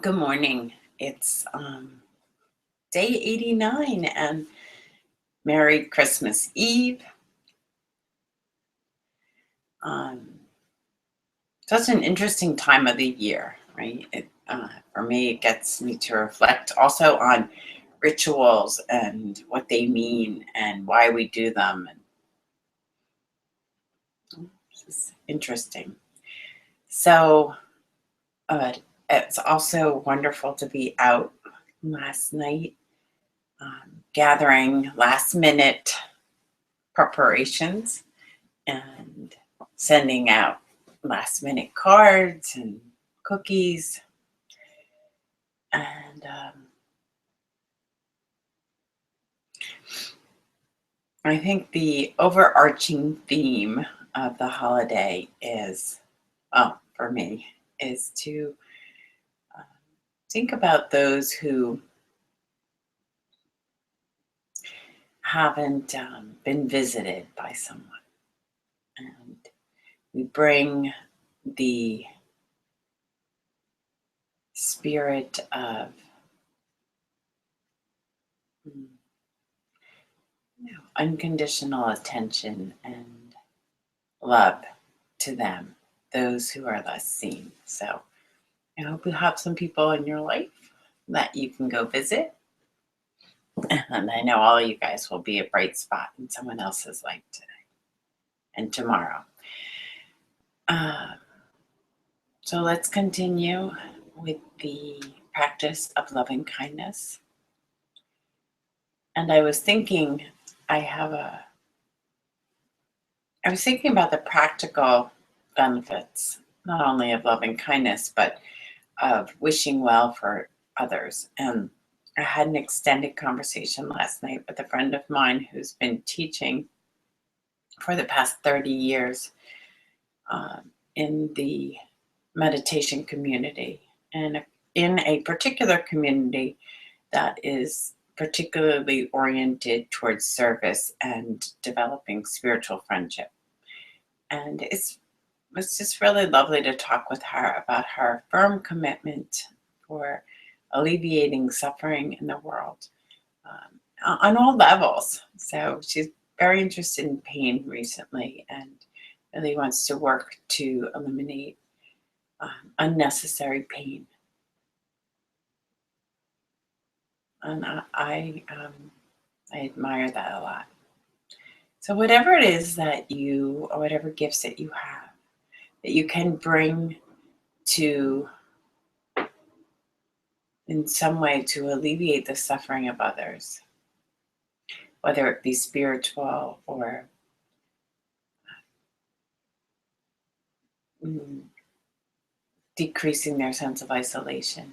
Good morning. It's day 89 and Merry Christmas Eve. Um, Such an interesting time of the year, right? For me, it gets me to reflect also on rituals and what they mean and why we do them. And it's interesting. So uh, it's also wonderful to be out last night, gathering last minute preparations and sending out last minute cards and cookies. And I think the overarching theme of the holiday is, for me, is to uh, think about those who haven't been visited by someone. And we bring the spirit of mm, unconditional attention and love to them, those who are less seen. So I hope you have some people in your life that you can go visit. And I know all you guys will be a bright spot in someone else's life today and tomorrow. Uh, so let's continue with the practice of loving kindness. And I have a, I was thinking about the practical benefits, not only of loving kindness, but of wishing well for others. And I had an extended conversation last night with a friend of mine who's been teaching for the past 30 years in the meditation community and in a particular community that is particularly oriented towards service and developing spiritual friendship. And it was just really lovely to talk with her about her firm commitment for alleviating suffering in the world on all levels. So she's very interested in pain recently and really wants to work to eliminate unnecessary pain. And I admire that a lot. So whatever it is that you, or whatever gifts that you have, that you can bring to, in some way, to alleviate the suffering of others, whether it be spiritual or mm, decreasing their sense of isolation,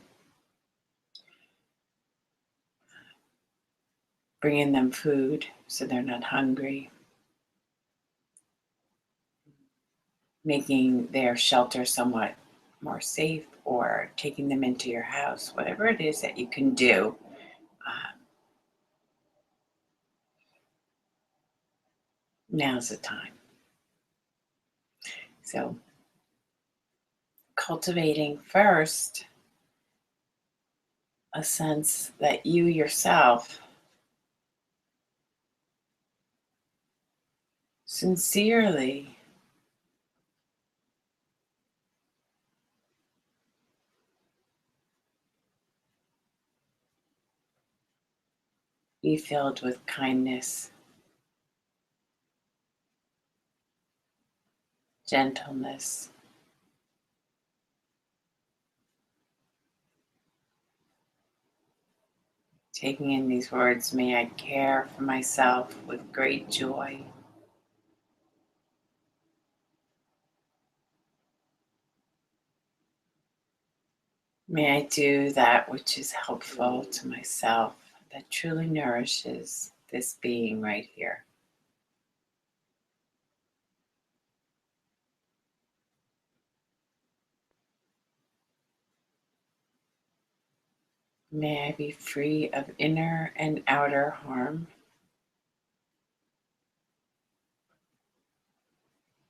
bringing them food so they're not hungry, making their shelter somewhat more safe, or taking them into your house, whatever it is that you can do. Now's the time. So, cultivating first a sense that you yourself sincerely be filled with kindness, gentleness, taking in these words, may I care for myself with great joy. May I do that which is helpful to myself, that truly nourishes this being right here. May I be free of inner and outer harm.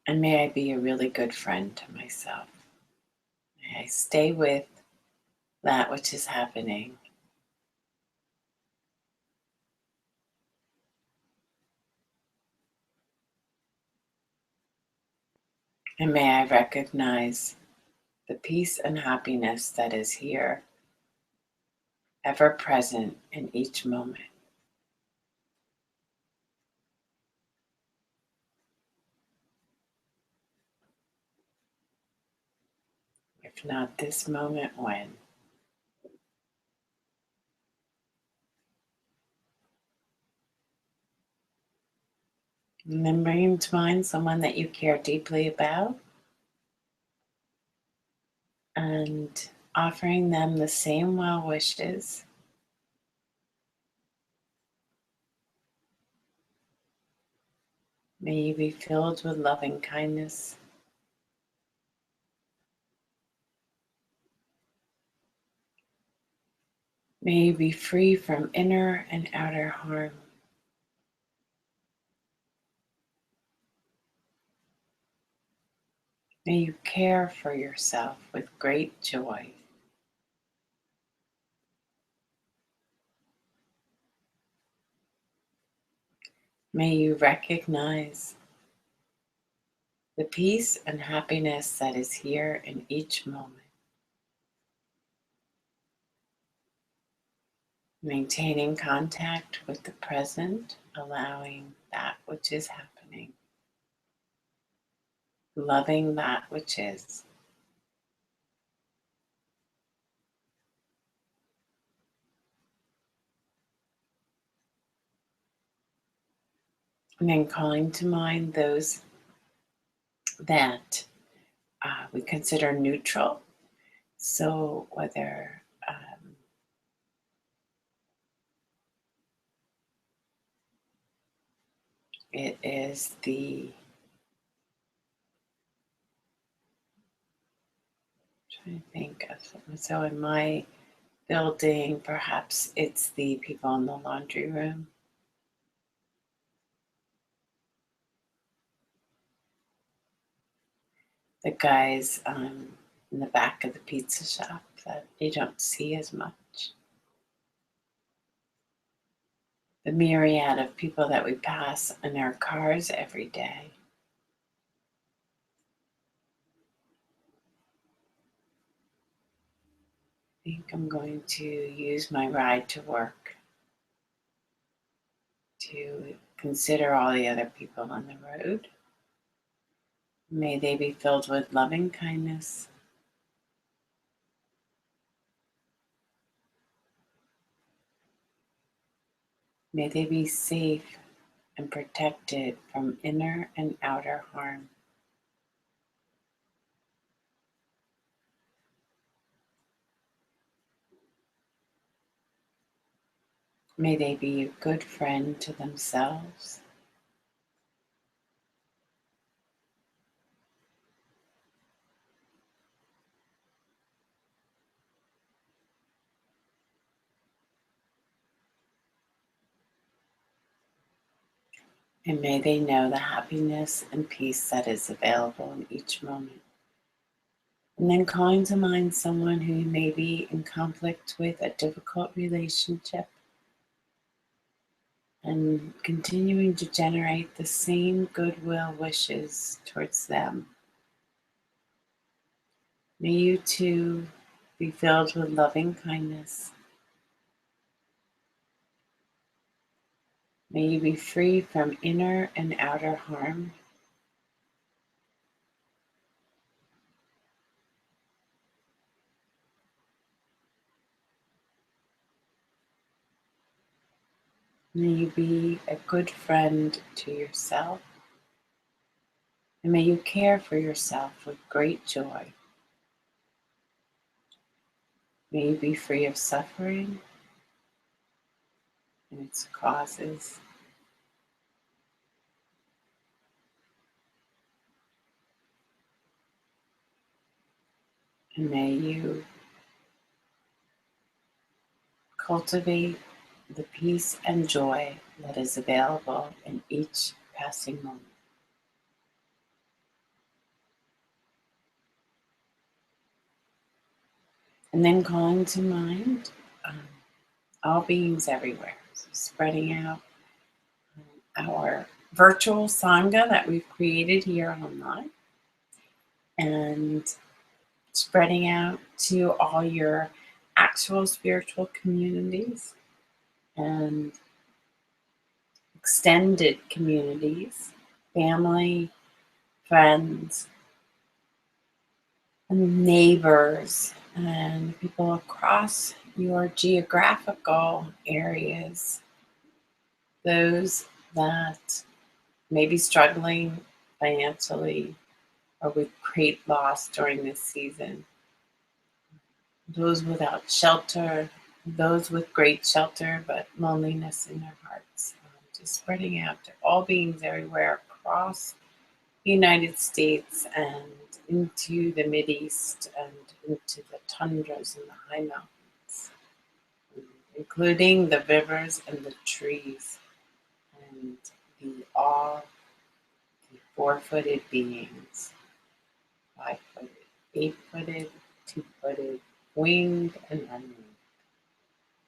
And may I be a really good friend to myself. May I stay with that which is happening. And may I recognize the peace and happiness that is here, ever present in each moment. If not this moment, when? And then bringing to mind someone that you care deeply about and offering them the same well wishes. May you be filled with loving kindness. May you be free from inner and outer harm. May you care for yourself with great joy. May you recognize the peace and happiness that is here in each moment. Maintaining contact with the present, allowing that which is happening, loving that which is. And then calling to mind those that we consider neutral. So whether it is trying to think of something. So in my building, perhaps it's the people in the laundry room, the guys in the back of the pizza shop that you don't see as much, the myriad of people that we pass in our cars every day. I think I'm going to use my ride to work to consider all the other people on the road. May they be filled with loving kindness. May they be safe and protected from inner and outer harm. May they be a good friend to themselves. And may they know the happiness and peace that is available in each moment. And then calling to mind someone who may be in conflict with a difficult relationship and continuing to generate the same goodwill wishes towards them. May you too be filled with loving kindness. May you be free from inner and outer harm. May you be a good friend to yourself. And may you care for yourself with great joy. May you be free of suffering and its causes. And may you cultivate the peace and joy that is available in each passing moment. And then calling to mind all beings everywhere. So spreading out our virtual Sangha that we've created here online and spreading out to all your actual spiritual communities and extended communities, family, friends, and neighbors, and people across your geographical areas, those that may be struggling financially or with great loss during this season, those without shelter, those with great shelter but loneliness in their hearts, just spreading out to all beings everywhere across the United States and into the Mideast and into the tundras and the high mountains, including the rivers and the trees and the four-footed beings, five-footed, eight-footed, two-footed, winged and unwinged,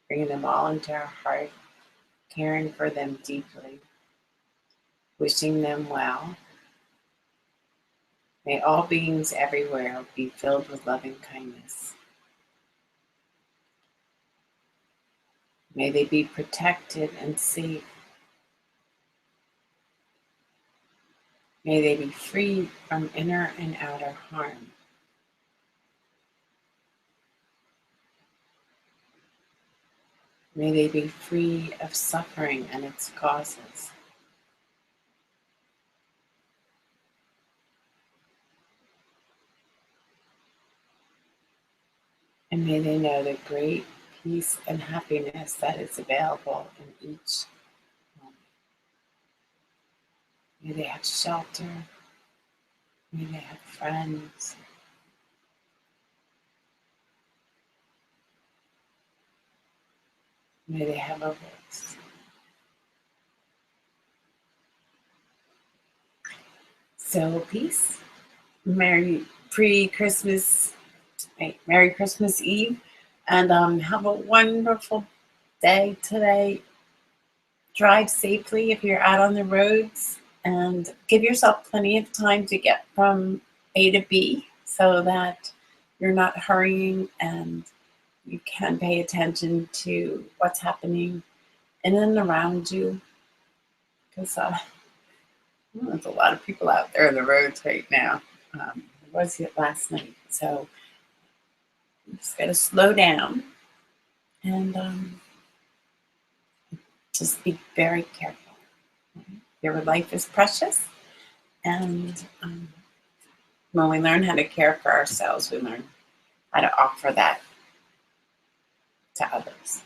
bringing them all into our heart, caring for them deeply, wishing them well. May all beings everywhere be filled with loving kindness. May they be protected and safe. May they be free from inner and outer harm. May they be free of suffering and its causes. And may they know the great peace and happiness that is available in each moment. May they have shelter. May they have friends. May they have a voice. So peace. Merry pre-Christmas, Merry Christmas Eve, and have a wonderful day today. Drive safely if you're out on the roads, and give yourself plenty of time to get from A to B so that you're not hurrying and you can pay attention to what's happening in and around you, because there's a lot of people out there on the roads right now. It was it last night, so you just got to slow down and just be very careful. Your life is precious, and when we learn how to care for ourselves, we learn how to offer that to others.